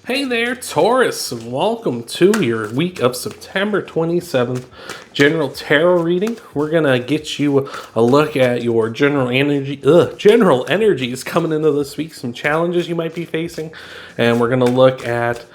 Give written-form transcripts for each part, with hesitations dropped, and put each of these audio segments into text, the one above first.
Hey there, Taurus, and welcome to your week of September 27th general tarot reading. We're gonna get you a look at your general energies coming into this week, some challenges you might be facing, and we're gonna look at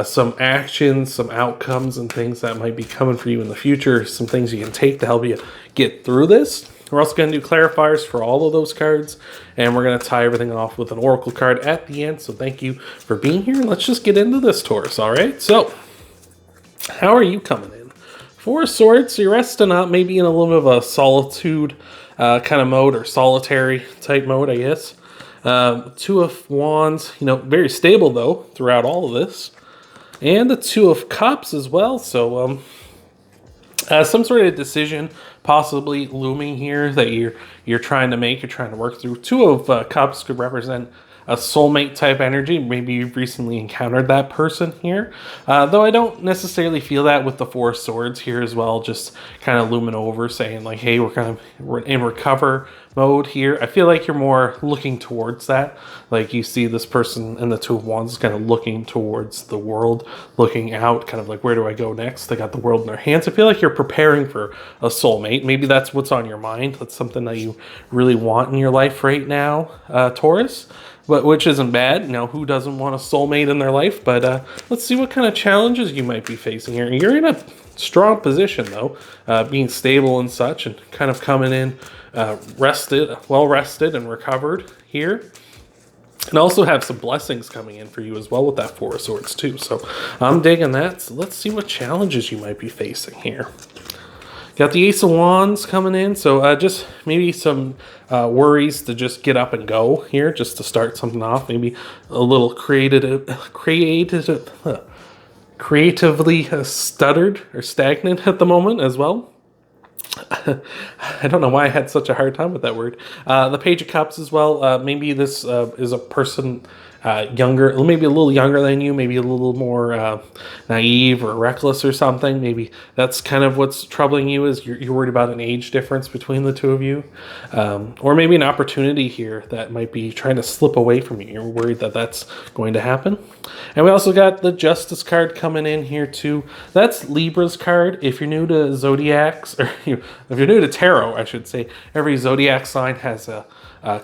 some actions, some outcomes, and things that might be coming for you in the future, some things you can take to help you get through this. We're also going to do clarifiers for all of those cards, and we're going to tie everything off with an oracle card at the end. So thank you for being here, and let's just get into this, Taurus, all right? So, how are you coming in? Four of Swords, you're resting up, maybe in a little bit of a solitude kind of mode, or solitary type mode, I guess. Two of Wands, very stable, though, throughout all of this. And the Two of Cups as well, so some sort of decision possibly looming here that you're trying to make, you're trying to work through. Two of Cups could represent a soulmate type energy. Maybe you've recently encountered that person here. Though I don't necessarily feel that with the Four of Swords here as well, just kind of looming over saying like, hey, we're in recover mode here. I feel like you're more looking towards that. Like you see this person in the Two of Wands kind of looking towards the world, looking out, kind of like, where do I go next? They got the world in their hands. I feel like you're preparing for a soulmate. Maybe that's what's on your mind. That's something that you really want in your life right now, Taurus. But which isn't bad. Who doesn't want a soulmate in their life? But let's see what kind of challenges you might be facing here. You're in a strong position, though, being stable and such, and kind of coming in well rested and recovered here. And also have some blessings coming in for you as well with that Four of Swords, too. So I'm digging that. So let's see what challenges you might be facing here. Got the Ace of Wands coming in, so just maybe some worries to just get up and go here, just to start something off. Maybe a little creatively stuttered or stagnant at the moment as well. I don't know why I had such a hard time with that word. The Page of Cups as well. Maybe this is a person younger, maybe a little younger than you, maybe a little more naive or reckless or something. Maybe that's kind of what's troubling you, is you're worried about an age difference between the two of you. Or maybe an opportunity here that might be trying to slip away from you. You're worried that that's going to happen. And we also got the Justice card coming in here too. That's Libra's card. If you're new to zodiacs, or if you're new to tarot, I should say, every zodiac sign has a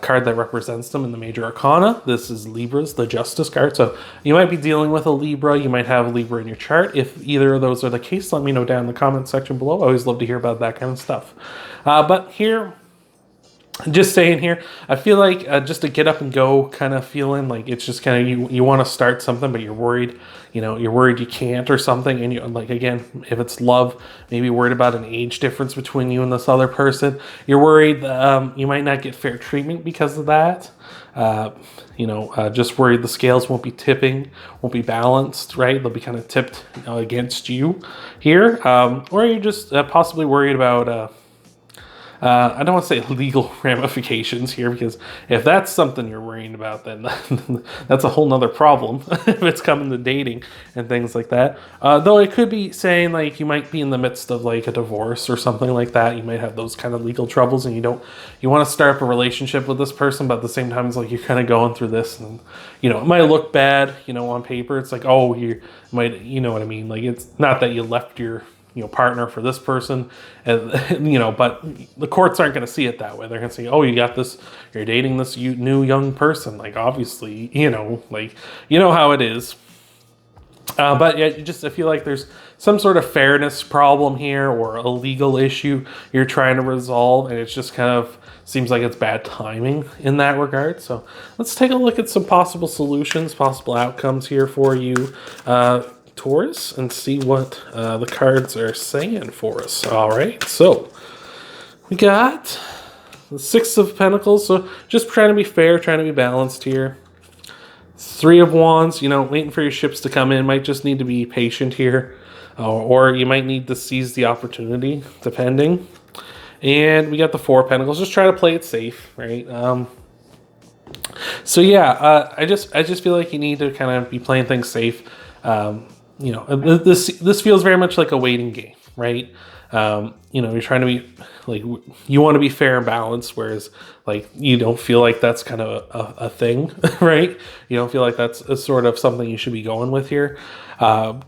card that represents them in the major arcana. This is Libra's, the Justice card. So you might be dealing with a Libra. You might have a Libra in your chart. If either of those are the case, let me know down in the comment section below. I always love to hear about that kind of stuff. But here, just saying here, I feel like just to get up and go kind of feeling like it's just kind of you want to start something, but you're worried, you're worried you can't or something. And you like, again, if it's love, maybe worried about an age difference between you and this other person. You're worried you might not get fair treatment because of that. Just worried the scales won't be tipping, won't be balanced, right? They'll be kind of tipped against you here. Or you're just possibly worried about I don't want to say legal ramifications here, because if that's something you're worrying about, then that's a whole nother problem if it's coming to dating and things like that. Though it could be saying like you might be in the midst of like a divorce or something like that. You might have those kind of legal troubles, and you want to start up a relationship with this person, but at the same time it's like you're kind of going through this, and it might look bad, on paper. It's like, oh, you might, what I mean? Like, it's not that you left your partner for this person, and but the courts aren't going to see it that way. They're going to say, oh, you're dating this new young person. Like, obviously, how it is. But yeah, I feel like there's some sort of fairness problem here, or a legal issue you're trying to resolve, and it's just kind of seems like it's bad timing in that regard. So let's take a look at some possible solutions, possible outcomes here for you, Taurus, and see what the cards are saying for us. All right, so we got the Six of Pentacles, so just trying to be fair, trying to be balanced here. Three of Wands, waiting for your ships to come in. Might just need to be patient here, or you might need to seize the opportunity, depending. And we got the Four of Pentacles, just try to play it safe, right? So yeah, I just feel like you need to kind of be playing things safe. This feels very much like a waiting game, right? You know, you're trying to be like, you want to be fair and balanced, whereas like you don't feel like that's kind of a thing, right? You don't feel like that's a sort of something you should be going with here,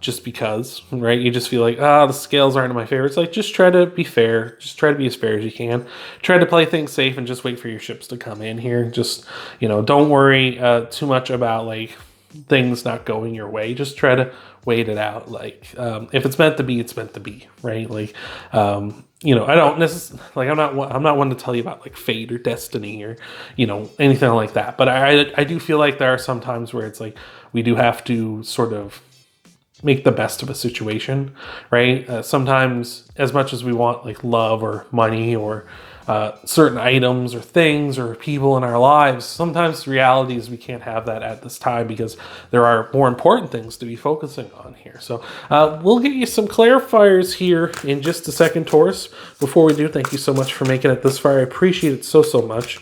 just because, right? You just feel like, the scales aren't in my favor. It's like, just try to be fair. Just try to be as fair as you can. Try to play things safe and just wait for your ships to come in here. Just, you know, don't worry too much about like things not going your way. Just try to wait it out. Like, if it's meant to be, it's meant to be, right? Like, you know, I don't necessarily, like, I'm not one to tell you about like fate or destiny or, you know, anything like that. But I do feel like there are some times where it's like, we do have to sort of make the best of a situation, right? Sometimes, as much as we want like love or money or certain items or things or people in our lives, sometimes the reality is we can't have that at this time because there are more important things to be focusing on here. So we'll get you some clarifiers here in just a second, Taurus. Before we do, thank you so much for making it this far. I appreciate it so much.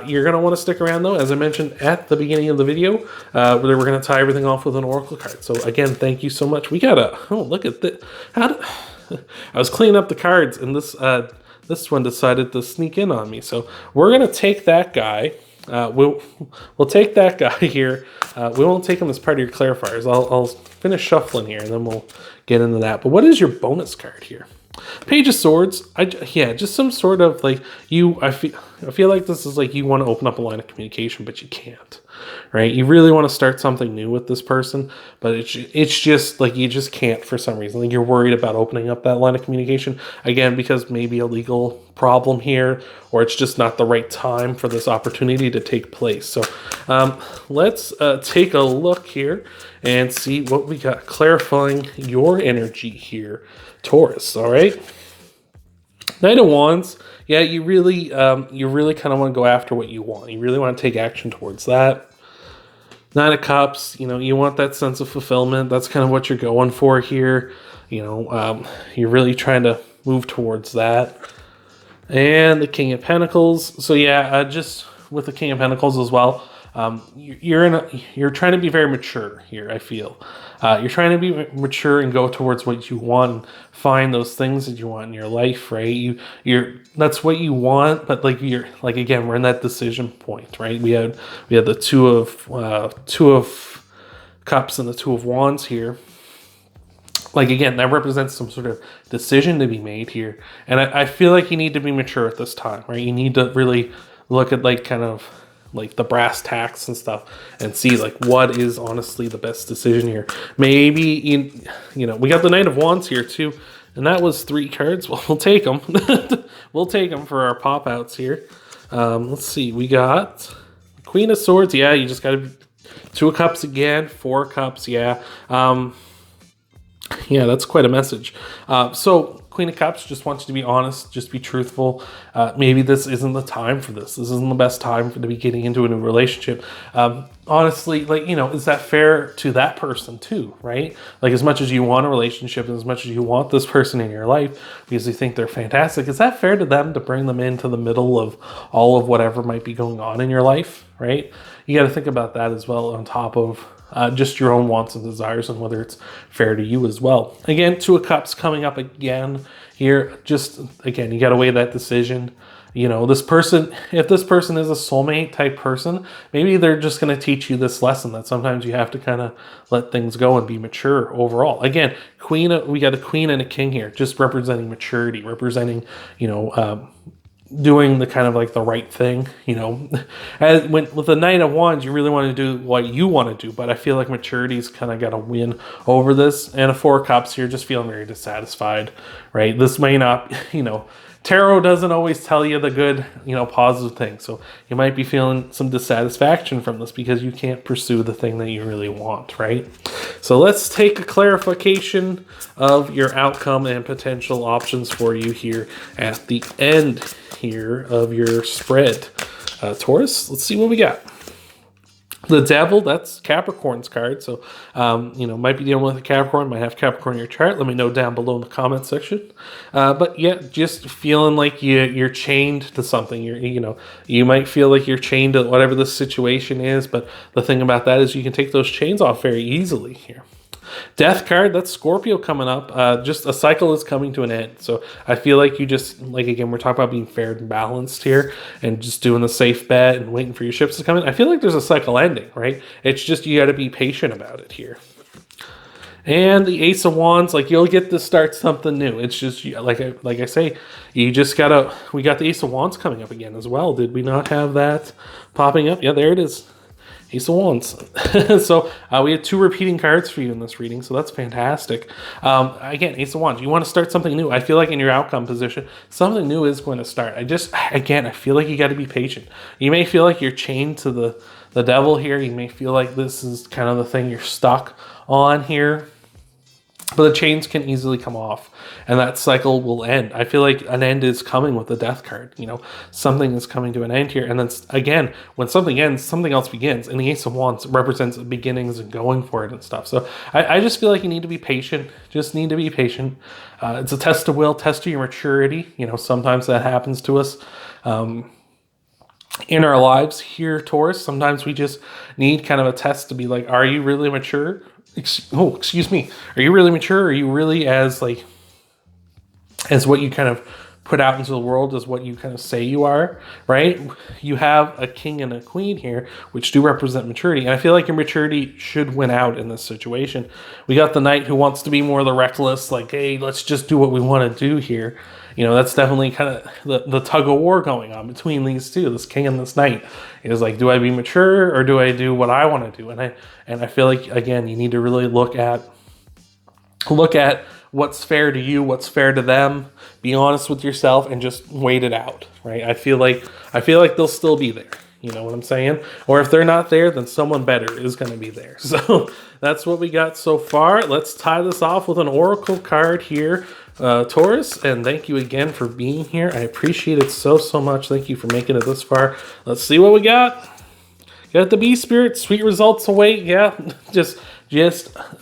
You're going to want to stick around, though, as I mentioned at the beginning of the video, where we're going to tie everything off with an oracle card. So again, thank you so much. We got look at this. I was cleaning up the cards, and this one decided to sneak in on me. So we're going to take that guy. We'll take that guy here. We won't take him as part of your clarifiers. I'll finish shuffling here, and then we'll get into that. But what is your bonus card here? Page of Swords. Just some sort of like I feel like this is like you want to open up a line of communication, but you can't, right? You really want to start something new with this person, but it's just like you just can't for some reason. Like you're worried about opening up that line of communication again because maybe a legal problem here, or it's just not the right time for this opportunity to take place. So let's take a look here and see what we got clarifying your energy here, Taurus. All right. Knight of Wands. Yeah, you really kind of want to go after what you want. You really want to take action towards that. Nine of Cups, you know, you want that sense of fulfillment. That's kind of what you're going for here. You know, you're really trying to move towards that. And the King of Pentacles. So yeah, just with the King of Pentacles as well, you're trying to be very mature here, I feel. You're trying to be mature and go towards what you want, find those things that you want in your life, right? That's what you want, but again, we're in that decision point, right? We had the two of Cups and the Two of Wands here. Like, again, that represents some sort of decision to be made here. And I feel like you need to be mature at this time, right? You need to really look at like kind of like the brass tacks and stuff and see like what is honestly the best decision here. Maybe, you know, we got the Knight of Wands here too. And that was 3 cards. Well, we'll take them. We'll take them for our pop outs here. Let's see. We got Queen of Swords. Yeah, you just got to 2 of Cups again. 4 Cups. Yeah. Yeah, that's quite a message. So Queen of Cups just wants you to be honest, just be truthful. Maybe this isn't the time for this. This isn't the best time to be getting into a new relationship. Honestly, like, you know, is that fair to that person too, right? Like, as much as you want a relationship and as much as you want this person in your life because you think they're fantastic, is that fair to them to bring them into the middle of all of whatever might be going on in your life, right? You got to think about that as well on top of just your own wants and desires and whether it's fair to you as well. Again, 2 of Cups coming up again here. Just, again, you got to weigh that decision. You know, this person, if this person is a soulmate type person, maybe they're just going to teach you this lesson that sometimes you have to kind of let things go and be mature overall. Again, we got a Queen and a King here, just representing maturity, representing, you know, doing the kind of like the right thing, you know. With the Knight of Wands, you really want to do what you want to do, but I feel like maturity's kind of got to win over this. And a 4 of Cups here, just feeling very dissatisfied, right? This may not, you know, tarot doesn't always tell you the good, you know, positive thing. So you might be feeling some dissatisfaction from this because you can't pursue the thing that you really want, right? So let's take a clarification of your outcome and potential options for you here at the end here of your spread. Taurus, let's see what we got. The Devil, that's Capricorn's card. So, you know, might be dealing with a Capricorn, might have Capricorn in your chart. Let me know down below in the comment section. But yeah, just feeling like you're chained to something. You know, you might feel like you're chained to whatever the situation is. But the thing about that is you can take those chains off very easily here. Death card, that's Scorpio coming up. Just a cycle is coming to an end. So I feel like you just, like, again, we're talking about being fair and balanced here and just doing the safe bet and waiting for your ships to come in. I feel like there's a cycle ending, right? It's just you got to be patient about it here. And the Ace of Wands, like, you'll get to start something new. It's just, like I say, you just gotta, we got the Ace of Wands coming up again as well. Did we not have that popping up? Yeah, there it is. Ace of Wands. So we had 2 repeating cards for you in this reading, so that's fantastic. Again, Ace of Wands, you want to start something new. I feel like in your outcome position, something new is going to start. I feel like you got to be patient. You may feel like you're chained to the devil here. You may feel like this is kind of the thing you're stuck on here. But the chains can easily come off, and that cycle will end. I feel like an end is coming with the Death card. You know, something is coming to an end here. And then, again, when something ends, something else begins. And the Ace of Wands represents beginnings and going for it and stuff. So I just feel like you need to be patient. Just need to be patient. It's a test of will, test of your maturity. You know, sometimes that happens to us. In our lives here, Taurus, sometimes we just need kind of a test to be like, are you really mature? Excuse me. Are you really mature? Are you really as what you kind of put out into the world as what you kind of say you are, right? You have a king and a queen here, which do represent maturity. And I feel like your maturity should win out in this situation. We got the knight who wants to be more the reckless, like, hey, let's just do what we want to do here. You know, that's definitely kind of the tug of war going on between these two, this king and this knight. Is like, do I be mature or do I do what I want to do? And I feel like, again, you need to really look at what's fair to you, what's fair to them. Be honest with yourself and just wait it out, right? I feel like they'll still be there. You know what I'm saying? Or if they're not there, then someone better is going to be there. So that's what we got so far. Let's tie this off with an oracle card here, Taurus. And thank you again for being here. I appreciate it so much. Thank you for making it this far. Let's see what we got. Got the Bee Spirit. Sweet results await. Yeah, just,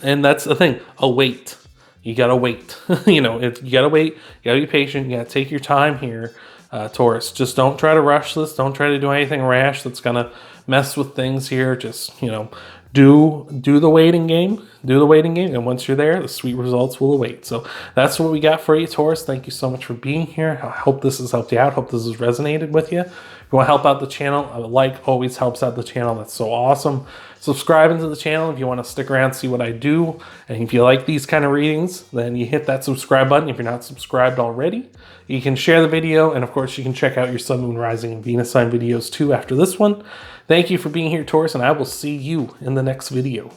and that's the thing. Await. You gotta wait. You know, you gotta wait. You gotta be patient. You gotta take your time here. Taurus, just don't try to rush this. Don't try to do anything rash that's gonna mess with things here. Just, you know, do the waiting game. Do the waiting game, and once you're there, the sweet results will await. So that's what we got for you, Taurus. Thank you so much for being here. I hope this has helped you out. Hope this has resonated with you. If you want to help out the channel, a like always helps out the channel. That's so awesome. Subscribing to the channel if you want to stick around, see what I do. And if you like these kind of readings, then you hit that subscribe button. If you're not subscribed already, you can share the video. And of course, you can check out your Sun, Moon, Rising, and Venus sign videos too after this one. Thank you for being here, Taurus, and I will see you in the next video.